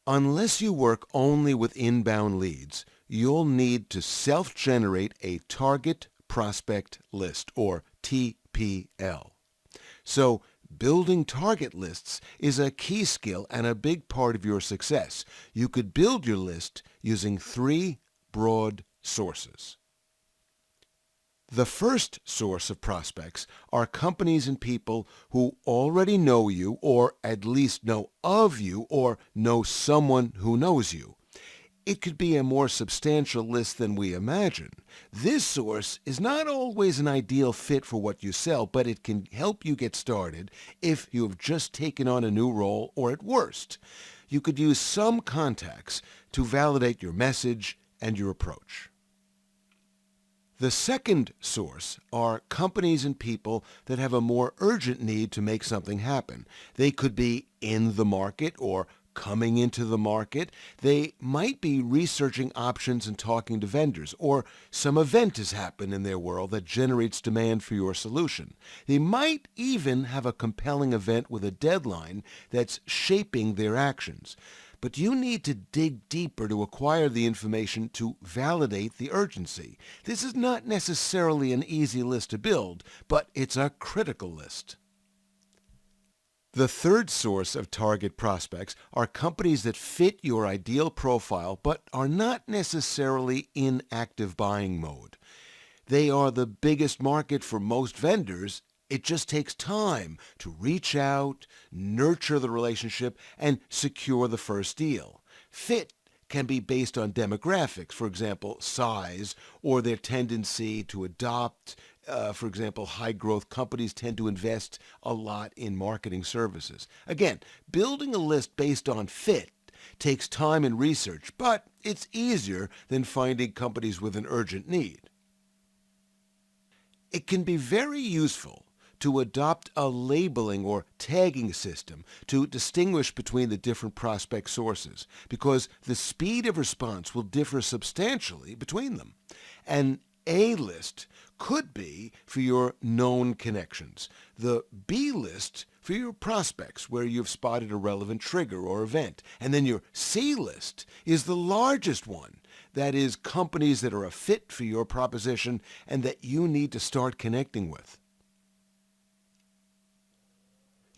Unless you work only with inbound leads, you'll need to self-generate a target prospect list, or TPL. So, building target lists is a key skill and a big part of your success. You could build your list using three broad sources. The first source of prospects are companies and people who already know you, or at least know of you, or know someone who knows you. It could be a more substantial list than we imagine. This source is not always an ideal fit for what you sell, but it can help you get started if you have just taken on a new role, or at worst, you could use some contacts to validate your message and your approach. The second source are companies and people that have a more urgent need to make something happen. They could be in the market or coming into the market. They might be researching options and talking to vendors, or some event has happened in their world that generates demand for your solution. They might even have a compelling event with a deadline that's shaping their actions. But you need to dig deeper to acquire the information to validate the urgency. This is not necessarily an easy list to build, but it's a critical list. The third source of target prospects are companies that fit your ideal profile but are not necessarily in active buying mode. They are the biggest market for most vendors. It just takes time to reach out, nurture the relationship, and secure the first deal. Fit can be based on demographics, for example, size, or their tendency to adopt. For example, high-growth companies tend to invest a lot in marketing services. Again, building a list based on fit takes time and research, but it's easier than finding companies with an urgent need. It can be very useful to adopt a labeling or tagging system to distinguish between the different prospect sources, because the speed of response will differ substantially between them. An A list could be for your known connections, the B list for your prospects where you've spotted a relevant trigger or event, and then your C list is the largest one. That is, companies that are a fit for your proposition and that you need to start connecting with.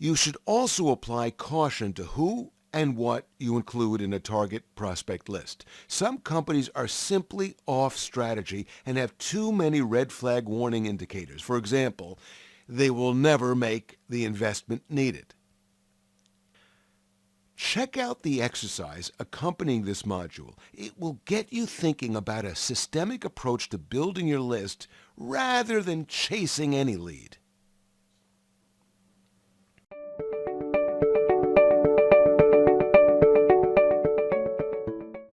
You should also apply caution to who and what you include in a target prospect list. Some companies are simply off strategy and have too many red flag warning indicators. For example, they will never make the investment needed. Check out the exercise accompanying this module. It will get you thinking about a systemic approach to building your list rather than chasing any lead.